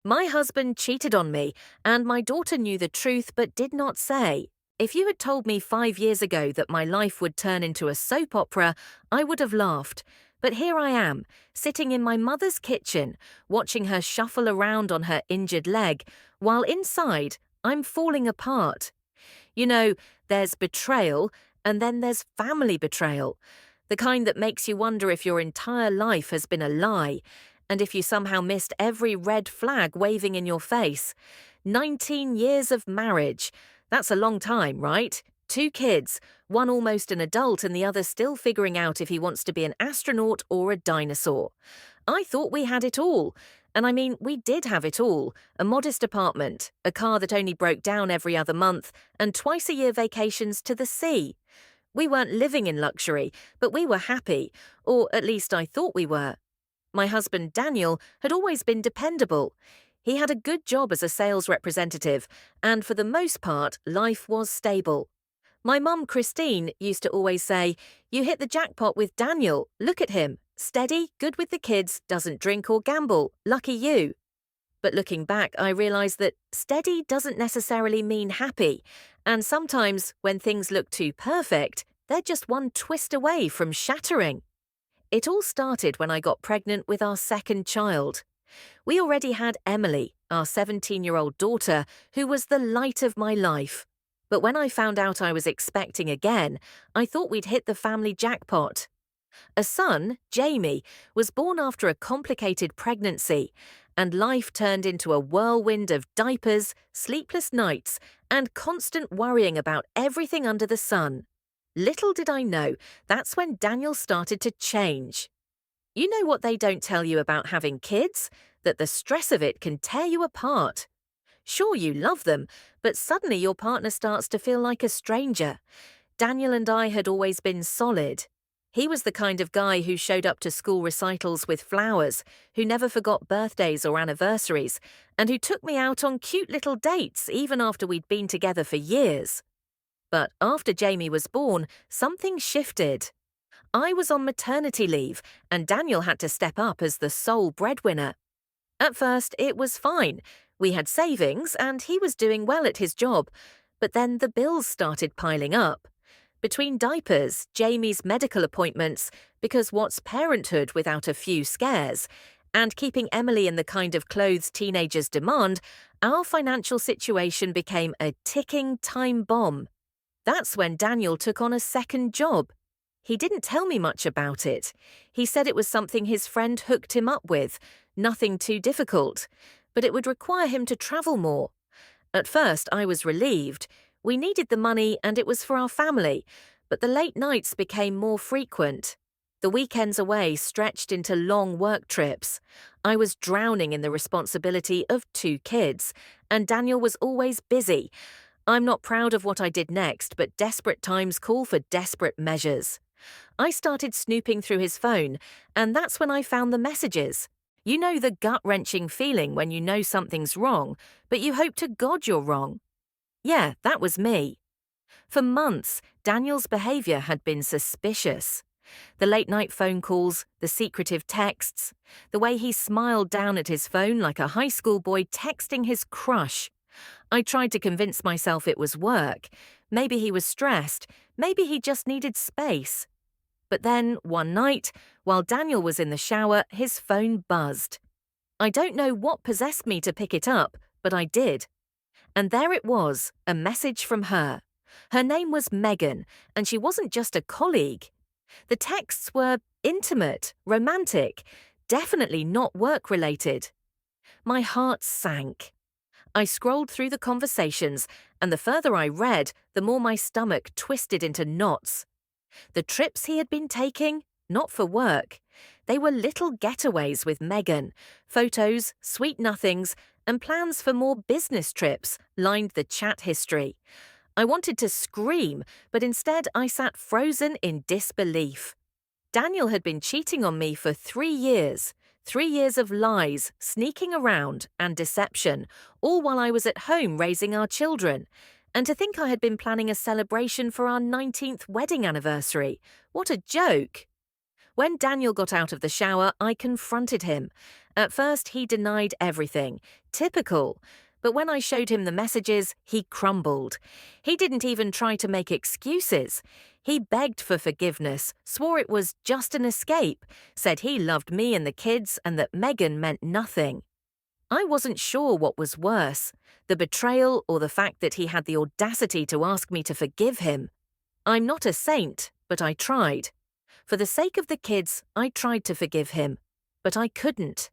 My husband cheated on me, and my daughter knew the truth but did not say. If you had told me 5 years ago that my life would turn into a soap opera, I would have laughed. But here I am, sitting in my mother's kitchen, watching her shuffle around on her injured leg, while inside, I'm falling apart. You know, there's betrayal, and then there's family betrayal. The kind that makes you wonder if your entire life has been a lie, and if you somehow missed every red flag waving in your face. 19 years of marriage. That's a long time, right? 2 kids, one almost an adult and the other still figuring out if he wants to be an astronaut or a dinosaur. I thought we had it all. And I mean, we did have it all. A modest apartment, a car that only broke down every other month, and twice-a-year vacations to the sea. We weren't living in luxury, but we were happy, or at least I thought we were. My husband Daniel had always been dependable. He had a good job as a sales representative, and for the most part, life was stable. My mum, Christine, used to always say, "You hit the jackpot with Daniel. Look at him. Steady, good with the kids, doesn't drink or gamble. Lucky you." But looking back, I realised that steady doesn't necessarily mean happy, and sometimes when things look too perfect, they're just one twist away from shattering. It all started when I got pregnant with our second child. We already had Emily, our 17-year-old daughter, who was the light of my life. But when I found out I was expecting again, I thought we'd hit the family jackpot. A son, Jamie, was born after a complicated pregnancy, and life turned into a whirlwind of diapers, sleepless nights, and constant worrying about everything under the sun. Little did I know, that's when Daniel started to change. You know what they don't tell you about having kids? That the stress of it can tear you apart. Sure, you love them, but suddenly your partner starts to feel like a stranger. Daniel and I had always been solid. He was the kind of guy who showed up to school recitals with flowers, who never forgot birthdays or anniversaries, and who took me out on cute little dates even after we'd been together for years. But after Jamie was born, something shifted. I was on maternity leave, and Daniel had to step up as the sole breadwinner. At first, it was fine. We had savings, and he was doing well at his job. But then the bills started piling up. Between diapers, Jamie's medical appointments, because what's parenthood without a few scares, and keeping Emily in the kind of clothes teenagers demand, our financial situation became a ticking time bomb. That's when Daniel took on a second job. He didn't tell me much about it. He said it was something his friend hooked him up with, nothing too difficult, but it would require him to travel more. At first, I was relieved. We needed the money and it was for our family, but the late nights became more frequent. The weekends away stretched into long work trips. I was drowning in the responsibility of 2 kids, and Daniel was always busy. I'm not proud of what I did next, but desperate times call for desperate measures. I started snooping through his phone, and that's when I found the messages. You know the gut-wrenching feeling when you know something's wrong, but you hope to God you're wrong. Yeah, that was me. For months, Daniel's behavior had been suspicious. The late-night phone calls, the secretive texts, the way he smiled down at his phone like a high school boy texting his crush. I tried to convince myself it was work. Maybe he was stressed. Maybe he just needed space. But then, one night, while Daniel was in the shower, his phone buzzed. I don't know what possessed me to pick it up, but I did. And there it was, a message from her. Her name was Megan, and she wasn't just a colleague. The texts were intimate, romantic, definitely not work-related. My heart sank. I scrolled through the conversations, and the further I read, the more my stomach twisted into knots. The trips he had been taking, not for work. They were little getaways with Megan. Photos, sweet nothings, and plans for more business trips lined the chat history. I wanted to scream, but instead I sat frozen in disbelief. Daniel had been cheating on me for 3 years. 3 years of lies, sneaking around, and deception, all while I was at home raising our children. And to think I had been planning a celebration for our 19th wedding anniversary. What a joke! When Daniel got out of the shower, I confronted him. At first, he denied everything. Typical. But when I showed him the messages, he crumbled. He didn't even try to make excuses. He begged for forgiveness, swore it was just an escape, said he loved me and the kids and that Megan meant nothing. I wasn't sure what was worse, the betrayal or the fact that he had the audacity to ask me to forgive him. I'm not a saint, but I tried. For the sake of the kids, I tried to forgive him. But I couldn't.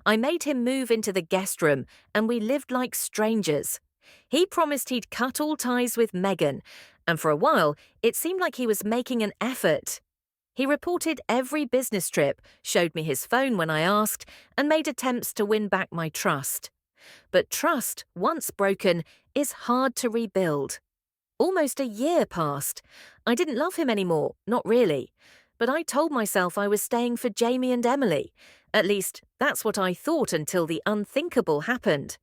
I made him move into the guest room, and we lived like strangers. He promised he'd cut all ties with Megan, and for a while, it seemed like he was making an effort. He reported every business trip, showed me his phone when I asked, and made attempts to win back my trust. But trust, once broken, is hard to rebuild. Almost a year passed. I didn't love him anymore, not really. But I told myself I was staying for Jamie and Emily. At least, that's what I thought until the unthinkable happened.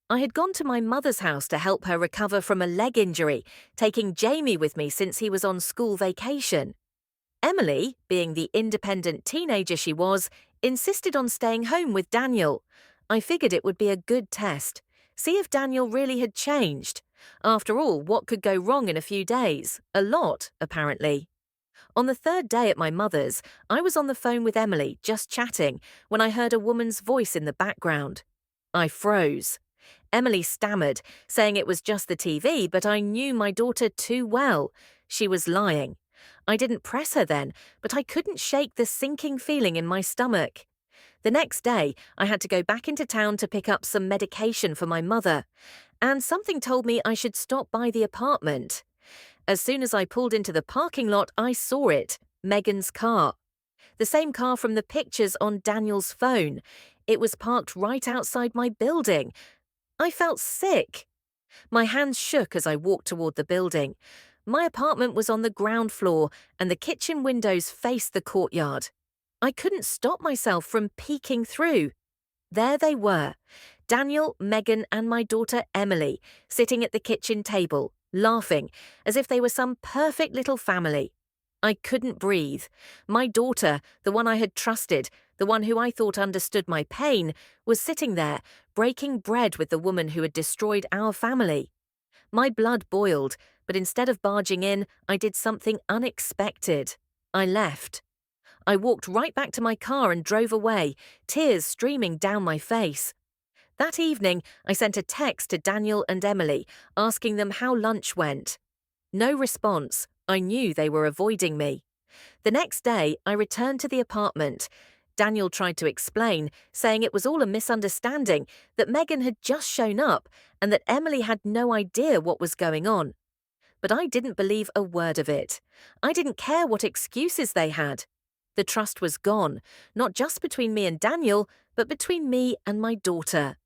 I had gone to my mother's house to help her recover from a leg injury, taking Jamie with me since he was on school vacation. Emily, being the independent teenager she was, insisted on staying home with Daniel. I figured it would be a good test. See if Daniel really had changed. After all, what could go wrong in a few days? A lot, apparently. On the third day at my mother's, I was on the phone with Emily, just chatting, when I heard a woman's voice in the background. I froze. Emily stammered, saying it was just the TV, but I knew my daughter too well. She was lying. I didn't press her then, but I couldn't shake the sinking feeling in my stomach. The next day, I had to go back into town to pick up some medication for my mother, and something told me I should stop by the apartment. As soon as I pulled into the parking lot, I saw it, Megan's car. The same car from the pictures on Daniel's phone. It was parked right outside my building. I felt sick. My hands shook as I walked toward the building. My apartment was on the ground floor, and the kitchen windows faced the courtyard. I couldn't stop myself from peeking through. There they were, Daniel, Megan, and my daughter Emily, sitting at the kitchen table, laughing, as if they were some perfect little family. I couldn't breathe. My daughter, the one I had trusted, the one who I thought understood my pain, was sitting there, breaking bread with the woman who had destroyed our family. My blood boiled, but instead of barging in, I did something unexpected. I left. I walked right back to my car and drove away, tears streaming down my face. That evening, I sent a text to Daniel and Emily, asking them how lunch went. No response. I knew they were avoiding me. The next day, I returned to the apartment. Daniel tried to explain, saying it was all a misunderstanding, that Megan had just shown up, and that Emily had no idea what was going on. But I didn't believe a word of it. I didn't care what excuses they had. The trust was gone, not just between me and Daniel, but between me and my daughter.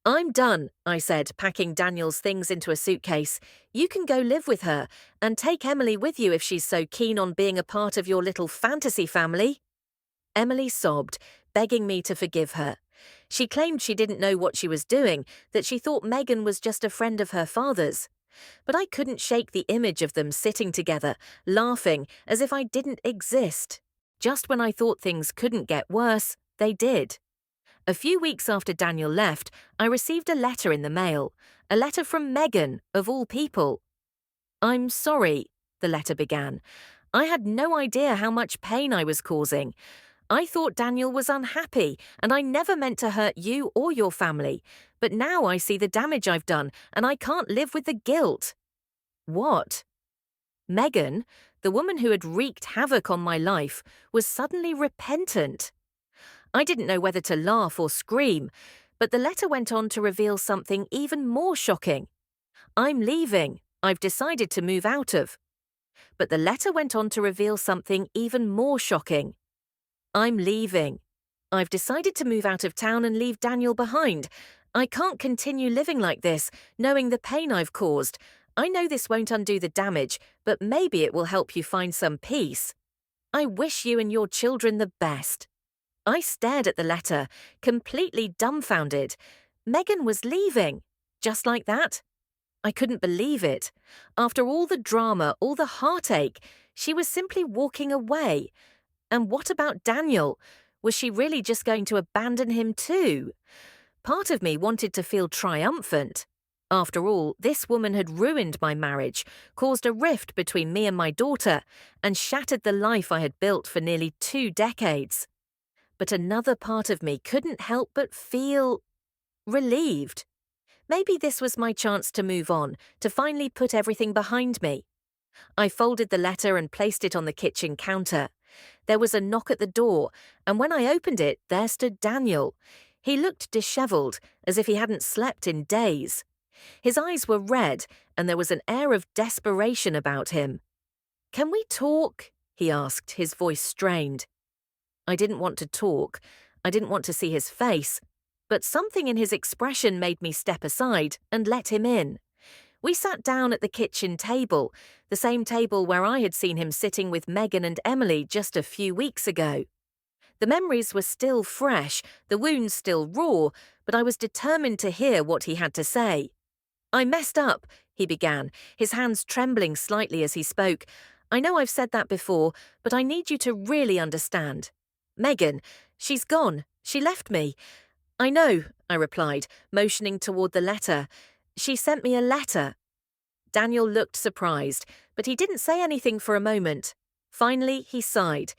I'm done, I said, packing Daniel's things into a suitcase. You can go live with her, and take Emily with you if she's so keen on being a part of your little fantasy family. Emily sobbed, begging me to forgive her. She claimed she didn't know what she was doing, that she thought Megan was just a friend of her father's. But I couldn't shake the image of them sitting together, laughing as if I didn't exist. Just when I thought things couldn't get worse, they did. A few weeks after Daniel left, I received a letter in the mail, a letter from Megan, of all people. I'm sorry, the letter began. I had no idea how much pain I was causing. I thought Daniel was unhappy, and I never meant to hurt you or your family. But now I see the damage I've done, and I can't live with the guilt. What? Megan, the woman who had wreaked havoc on my life, was suddenly repentant. I didn't know whether to laugh or scream, but the letter went on to reveal something even more shocking. I'm leaving. I've decided to move out of. But the letter went on to reveal something even more shocking. I'm leaving. I've decided to move out of town and leave Daniel behind. I can't continue living like this, knowing the pain I've caused. I know this won't undo the damage, but maybe it will help you find some peace. I wish you and your children the best. I stared at the letter, completely dumbfounded. Megan was leaving. Just like that? I couldn't believe it. After all the drama, all the heartache, she was simply walking away. And what about Daniel? Was she really just going to abandon him too? Part of me wanted to feel triumphant. After all, this woman had ruined my marriage, caused a rift between me and my daughter, and shattered the life I had built for nearly 2 decades. But another part of me couldn't help but feel relieved. Maybe this was my chance to move on, to finally put everything behind me. I folded the letter and placed it on the kitchen counter. There was a knock at the door, and when I opened it, there stood Daniel. He looked disheveled, as if he hadn't slept in days. His eyes were red, and there was an air of desperation about him. "Can we talk?" he asked, his voice strained. I didn't want to talk. I didn't want to see his face. But something in his expression made me step aside and let him in. We sat down at the kitchen table, the same table where I had seen him sitting with Megan and Emily just a few weeks ago. The memories were still fresh, the wounds still raw, but I was determined to hear what he had to say. "I messed up," he began, his hands trembling slightly as he spoke. "I know I've said that before, but I need you to really understand. Megan, she's gone. She left me." "I know," I replied, motioning toward the letter. "She sent me a letter." Daniel looked surprised, but he didn't say anything for a moment. Finally, he sighed.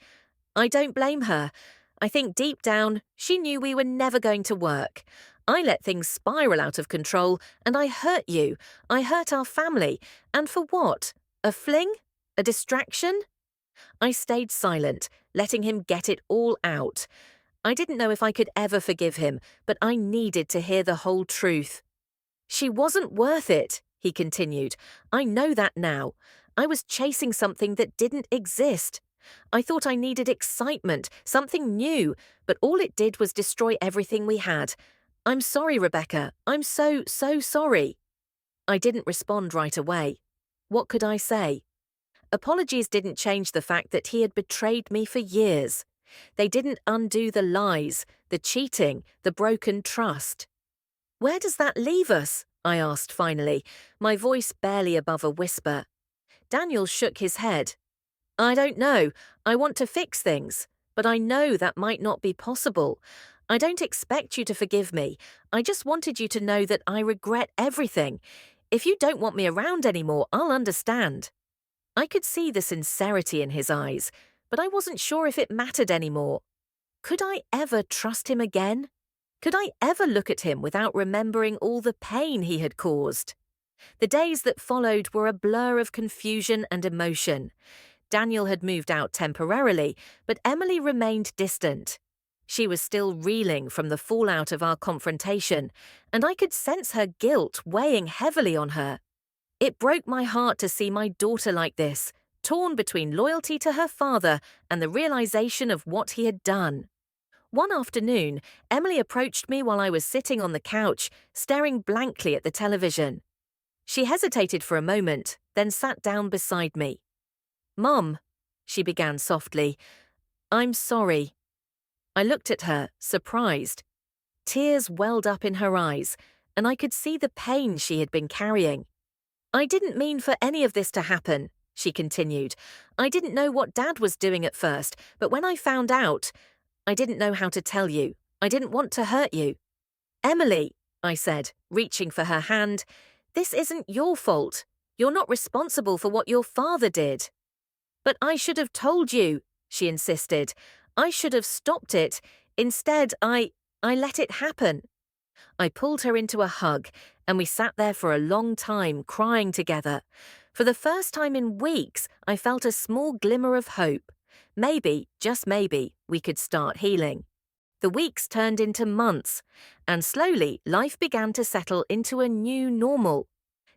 "I don't blame her. I think deep down, she knew we were never going to work. I let things spiral out of control, and I hurt you. I hurt our family. And for what? A fling? A distraction?" I stayed silent, letting him get it all out. I didn't know if I could ever forgive him, but I needed to hear the whole truth. "She wasn't worth it," he continued. "I know that now. I was chasing something that didn't exist. I thought I needed excitement, something new, but all it did was destroy everything we had. I'm sorry, Rebecca. I'm so sorry." I didn't respond right away. What could I say? Apologies didn't change the fact that he had betrayed me for years. They didn't undo the lies, the cheating, the broken trust. "Where does that leave us?" I asked finally, my voice barely above a whisper. Daniel shook his head. "I don't know. I want to fix things, but I know that might not be possible. I don't expect you to forgive me. I just wanted you to know that I regret everything. If you don't want me around anymore, I'll understand." I could see the sincerity in his eyes, but I wasn't sure if it mattered anymore. Could I ever trust him again? Could I ever look at him without remembering all the pain he had caused? The days that followed were a blur of confusion and emotion. Daniel had moved out temporarily, but Emily remained distant. She was still reeling from the fallout of our confrontation, and I could sense her guilt weighing heavily on her. It broke my heart to see my daughter like this, torn between loyalty to her father and the realization of what he had done. One afternoon, Emily approached me while I was sitting on the couch, staring blankly at the television. She hesitated for a moment, then sat down beside me. "Mom," she began softly, "I'm sorry." I looked at her, surprised. Tears welled up in her eyes, and I could see the pain she had been carrying. "I didn't mean for any of this to happen," she continued. "I didn't know what Dad was doing at first, but when I found out, I didn't know how to tell you. I didn't want to hurt you." "Emily," I said, reaching for her hand, "this isn't your fault. You're not responsible for what your father did." "But I should have told you," she insisted. "I should have stopped it. Instead, I let it happen." I pulled her into a hug, and we sat there for a long time, crying together. For the first time in weeks, I felt a small glimmer of hope. Maybe, just maybe, we could start healing. The weeks turned into months, and slowly life began to settle into a new normal.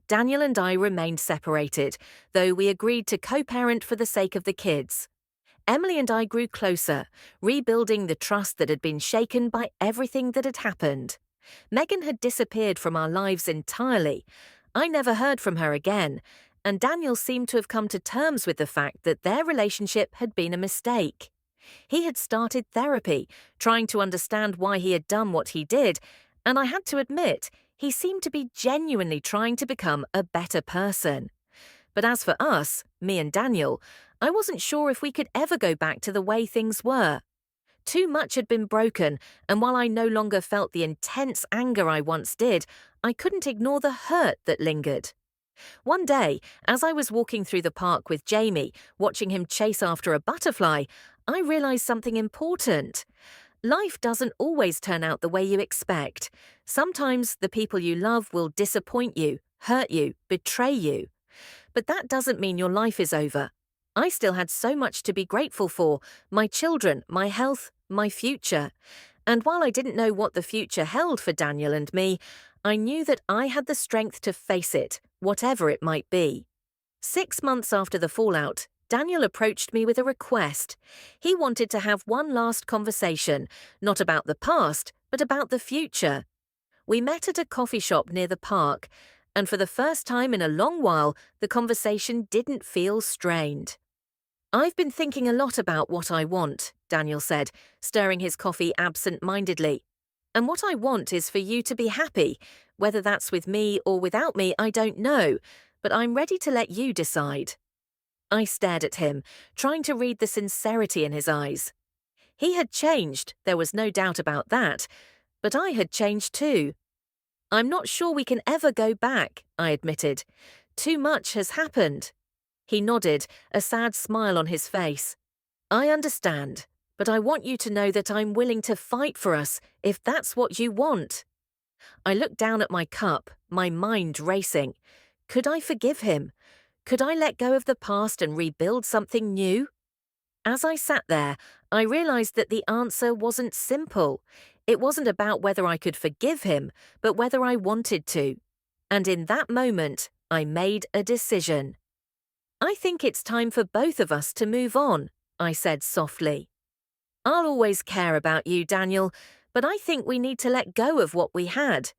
Daniel and I remained separated, though we agreed to co-parent for the sake of the kids. Emily and I grew closer, rebuilding the trust that had been shaken by everything that had happened. Megan had disappeared from our lives entirely. I never heard from her again, and Daniel seemed to have come to terms with the fact that their relationship had been a mistake. He had started therapy, trying to understand why he had done what he did, and I had to admit, he seemed to be genuinely trying to become a better person. But as for us, me and Daniel, I wasn't sure if we could ever go back to the way things were. Too much had been broken, and while I no longer felt the intense anger I once did, I couldn't ignore the hurt that lingered. One day, as I was walking through the park with Jamie, watching him chase after a butterfly, I realized something important. Life doesn't always turn out the way you expect. Sometimes the people you love will disappoint you, hurt you, betray you. But that doesn't mean your life is over. I still had so much to be grateful for: my children, my health, my future. And while I didn't know what the future held for Daniel and me, I knew that I had the strength to face it, whatever it might be. 6 months after the fallout, Daniel approached me with a request. He wanted to have one last conversation, not about the past, but about the future. We met at a coffee shop near the park, and for the first time in a long while, the conversation didn't feel strained. "I've been thinking a lot about what I want," Daniel said, stirring his coffee absent-mindedly. "And what I want is for you to be happy. Whether that's with me or without me, I don't know, but I'm ready to let you decide." I stared at him, trying to read the sincerity in his eyes. He had changed, there was no doubt about that, but I had changed too. "I'm not sure we can ever go back," I admitted. "Too much has happened." He nodded, a sad smile on his face. "I understand, but I want you to know that I'm willing to fight for us if that's what you want." I looked down at my cup, my mind racing. Could I forgive him? Could I let go of the past and rebuild something new? As I sat there, I realized that the answer wasn't simple. It wasn't about whether I could forgive him, but whether I wanted to. And in that moment, I made a decision. "I think it's time for both of us to move on," I said softly. "I'll always care about you, Daniel, but I think we need to let go of what we had.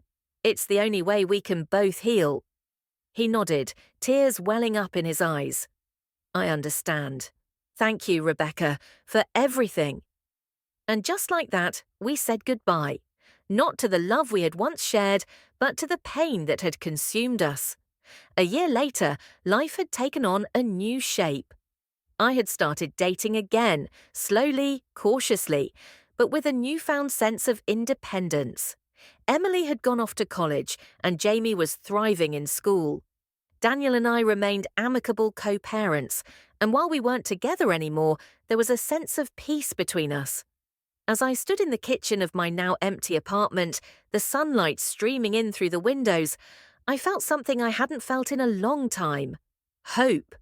It's the only way we can both heal." He nodded, tears welling up in his eyes. "I understand. Thank you, Rebecca, for everything." And just like that, we said goodbye. Not to the love we had once shared, but to the pain that had consumed us. A year later, life had taken on a new shape. I had started dating again, slowly, cautiously, but with a newfound sense of independence. Emily had gone off to college, and Jamie was thriving in school. Daniel and I remained amicable co-parents, and while we weren't together anymore, there was a sense of peace between us. As I stood in the kitchen of my now empty apartment, the sunlight streaming in through the windows, I felt something I hadn't felt in a long time: hope.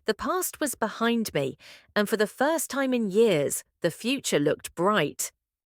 The past was behind me, and for the first time in years, the future looked bright.